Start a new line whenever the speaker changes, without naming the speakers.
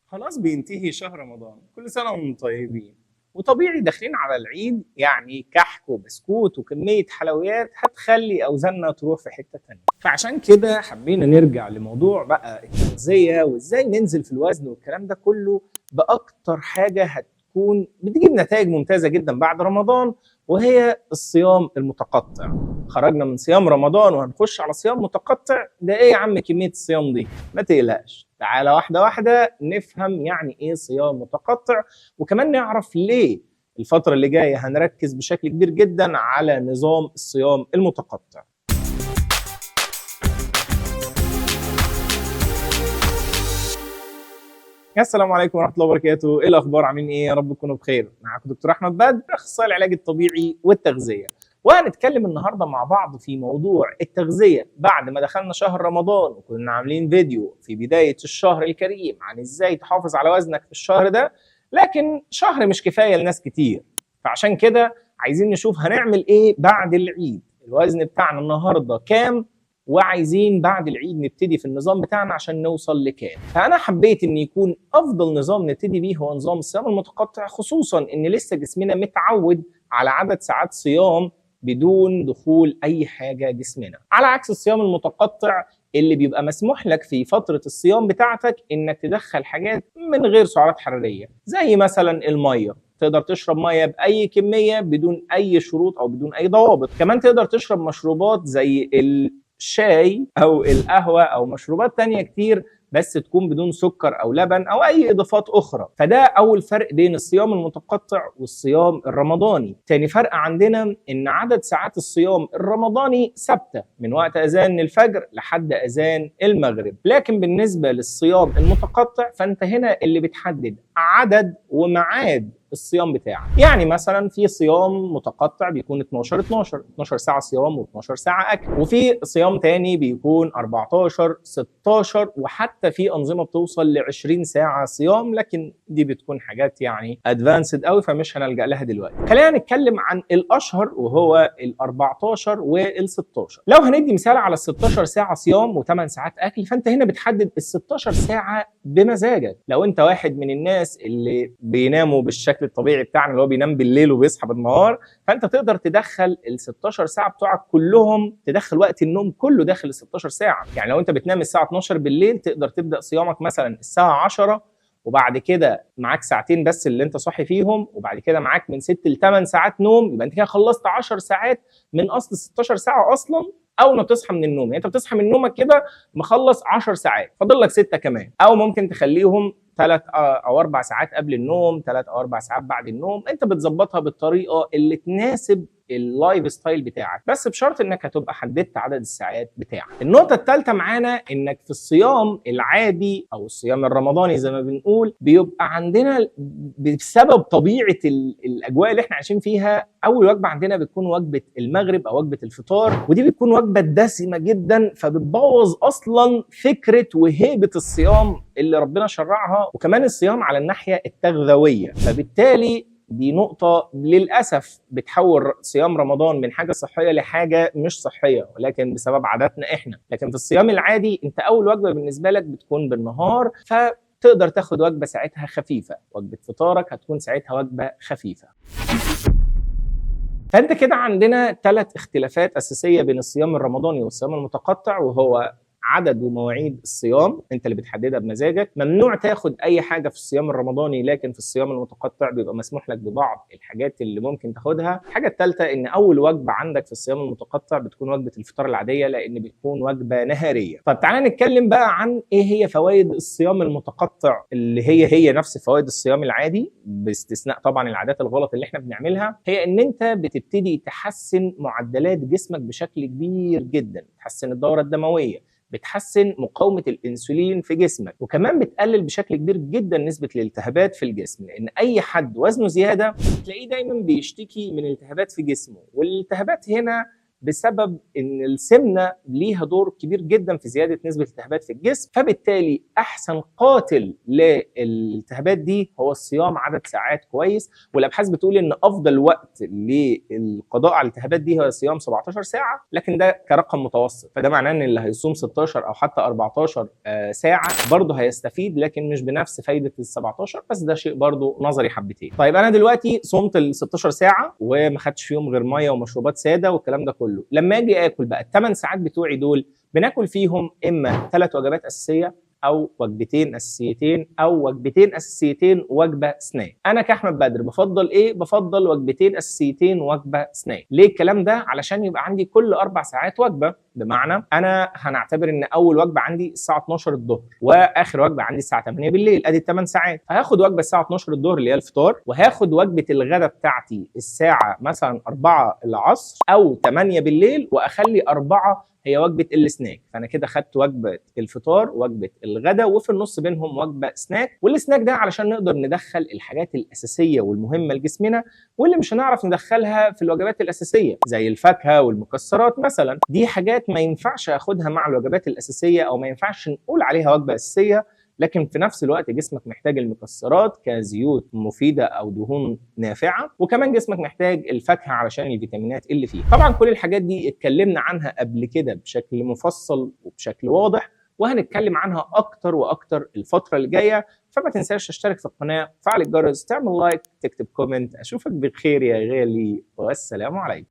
خلاص بينتهي شهر رمضان، كل سنة وانتم طيبين. وطبيعي داخلين على العيد، يعني كحك وبسكوت وكمية حلويات هتخلي أوزاننا تروح في حتة تانية. فعشان كده حبينا نرجع لموضوع بقى التغذية وإزاي ننزل في الوزن والكلام ده كله بأكتر حاجة هتكون بتجيب نتائج ممتازة جدا بعد رمضان، وهي الصيام المتقطع. خرجنا من صيام رمضان وهنخش على صيام متقطع. ده ايه يا عم كمية الصيام دي؟ ما تقلقش، تعالى واحدة واحدة نفهم يعني ايه صيام متقطع، وكمان نعرف ليه الفترة اللي جاية هنركز بشكل كبير جدا على نظام الصيام المتقطع. السلام عليكم ورحمة الله وبركاته، ايه الأخبار؟ عاملين ايه؟ يا رب تكونوا بخير. معاكم دكتور أحمد بدر، أخصائي العلاج الطبيعي والتغذية، وهنتكلم النهارده مع بعض في موضوع التغذية بعد ما دخلنا شهر رمضان، وكنا عاملين فيديو في بداية الشهر الكريم عن ازاي تحافظ على وزنك في الشهر ده، لكن شهر مش كفاية لناس كتير. فعشان كده عايزين نشوف هنعمل ايه بعد العيد. الوزن بتاعنا النهارده كام؟ وعايزين بعد العيد نبتدي في النظام بتاعنا عشان نوصل لكام. فانا حبيت ان يكون افضل نظام نبتدي بيه هو نظام الصيام المتقطع، خصوصا ان لسه جسمنا متعود على عدد ساعات صيام بدون دخول اي حاجه جسمنا، على عكس الصيام المتقطع اللي بيبقى مسموح لك في فتره الصيام بتاعتك انك تدخل حاجات من غير سعرات حراريه، زي مثلا الميه. تقدر تشرب ميه باي كميه بدون اي شروط او بدون اي ضوابط. كمان تقدر تشرب مشروبات زي الشاي او القهوه او مشروبات تانية كتير، بس تكون بدون سكر او لبن او اي اضافات اخرى. فده اول فرق بين الصيام المتقطع والصيام الرمضاني. تاني فرق عندنا ان عدد ساعات الصيام الرمضاني ثابته من وقت اذان الفجر لحد اذان المغرب، لكن بالنسبه للصيام المتقطع فانت هنا اللي بتحدد عدد وميعاد الصيام بتاعك. يعني مثلا في صيام متقطع بيكون 12 ساعه صيام و12 ساعه اكل، وفي صيام تاني بيكون 14 16 وحتى في انظمه بتوصل ل 20 ساعه صيام، لكن دي بتكون حاجات يعني ادفانسد قوي فمش هنلجا لها دلوقتي. خلينا نتكلم عن الاشهر وهو ال 14 وال 16. لو هندي مثال على ال 16 ساعه صيام و8 ساعات اكل، فانت هنا بتحدد ال 16 ساعه بمزاجك. لو انت واحد من الناس اللي بيناموا بالشكل الطبيعي بتاعنا اللي هو بينام بالليل وبيصحى بالنهار، فانت تقدر تدخل ال 16 ساعه بتوعك كلهم، تدخل وقت النوم كله داخل ال 16 ساعه. يعني لو انت بتنام الساعه 12 بالليل تقدر تبدا صيامك مثلا الساعه 10، وبعد كده معاك ساعتين بس اللي انت صاحي فيهم، وبعد كده معاك من 6 ل 8 ساعات نوم، يبقى انت كده خلصت 10 ساعات من اصل 16 ساعه اصلا. اول ما بتصحى من النوم، يعني انت بتصحى من نومك كده مخلص 10 ساعات، فاضل لك 6 كمان، او ممكن تخليهم 3 او 4 ساعات قبل النوم، 3 او 4 ساعات بعد النوم. انت بتظبطها بالطريقه اللي تناسب اللايف ستايل بتاعك، بس بشرط انك هتبقى حددت عدد الساعات بتاعك. النقطه الثالثه معانا انك في الصيام العادي او الصيام الرمضاني زي ما بنقول، بيبقى عندنا بسبب طبيعه الاجواء اللي احنا عايشين فيها، اول وجبه عندنا بتكون وجبه المغرب او وجبه الفطار، ودي بتكون وجبه دسمه جدا، فبتبوظ اصلا فكره وهيبه الصيام اللي ربنا شرعها، وكمان الصيام على الناحيه التغذويه. فبالتالي دي نقطة للأسف بتحول صيام رمضان من حاجة صحية لحاجة مش صحية، ولكن بسبب عاداتنا إحنا. لكن في الصيام العادي أنت أول وجبة بالنسبة لك بتكون بالنهار، فتقدر تاخد وجبة ساعتها خفيفة، وجبة فطارك هتكون ساعتها وجبة خفيفة. فأنت كده عندنا 3 اختلافات أساسية بين الصيام الرمضاني والصيام المتقطع، وهو عدد ومواعيد الصيام انت اللي بتحددها بمزاجك. ممنوع تاخد اي حاجه في الصيام الرمضاني، لكن في الصيام المتقطع بيبقى مسموح لك ببعض الحاجات اللي ممكن تاخدها. الحاجه الثالثه ان اول وجبه عندك في الصيام المتقطع بتكون وجبه الفطار العاديه، لان بتكون وجبه نهاريه. طب تعالى نتكلم بقى عن ايه هي فوائد الصيام المتقطع، اللي هي نفس فوائد الصيام العادي باستثناء طبعا العادات الغلط اللي احنا بنعملها. هي ان انت بتبتدي تحسن معدلات جسمك بشكل كبير جدا، تحسن الدوره الدمويه، بتحسن مقاومة الأنسولين في جسمك، وكمان بتقلل بشكل كبير جدا نسبة الالتهابات في الجسم، لأن أي حد وزنه زيادة تلاقيه دايما بيشتكي من التهابات في جسمه. والالتهابات هنا بسبب ان السمنه ليها دور كبير جدا في زياده نسبه الالتهابات في الجسم، فبالتالي احسن قاتل للالتهابات دي هو الصيام عدد ساعات كويس. والابحاث بتقول ان افضل وقت للقضاء على الالتهابات دي هو صيام 17 ساعه، لكن ده كرقم متوسط، فده معناه ان اللي هيصوم 16 او حتى 14 ساعه برضه هيستفيد، لكن مش بنفس فايده ال 17، بس ده شيء برضه نظري حبتين. طيب انا دلوقتي صمت ال 16 ساعه وما خدتش فيهم غير ميه ومشروبات ساده والكلام ده كله، لما اجي اكل بقى ال8 ساعات بتوعي دول بناكل فيهم اما 3 وجبات اساسيه او وجبتين اساسيتين او وجبتين اساسيتين ووجبه سناك. انا كاحمد بدر بفضل ايه؟ بفضل وجبتين اساسيتين ووجبه سناك. ليه الكلام ده؟ علشان يبقى عندي كل 4 ساعات وجبه، بمعنى انا هنعتبر ان اول وجبه عندي الساعه 12 الظهر واخر وجبه عندي الساعه 8 بالليل، ادي 8 ساعات. هاخد وجبه الساعه 12 الظهر اللي هي الفطار، وهاخد وجبه الغداء بتاعتي الساعه مثلا 4 العصر او 8 بالليل، واخلي 4 هي وجبه السناك. فانا كده خدت وجبه الفطار وجبه الغداء وفي النص بينهم وجبه سناك. والسناك ده علشان نقدر ندخل الحاجات الاساسيه والمهمه لجسمنا واللي مش هنعرف ندخلها في الوجبات الاساسيه زي الفاكهه والمكسرات مثلا. دي حاجات ما ينفعش اخدها مع الوجبات الاساسيه او ما ينفعش نقول عليها وجبه اساسيه، لكن في نفس الوقت جسمك محتاج المكسرات كزيوت مفيده او دهون نافعه، وكمان جسمك محتاج الفاكهه علشان الفيتامينات اللي فيها. طبعا كل الحاجات دي اتكلمنا عنها قبل كده بشكل مفصل وبشكل واضح، وهنتكلم عنها اكتر واكتر الفتره اللي جايه. فما تنساش تشترك في القناه، فعل الجرس، تعمل لايك، تكتب كومنت. اشوفك بخير يا غالي، والسلام عليكم.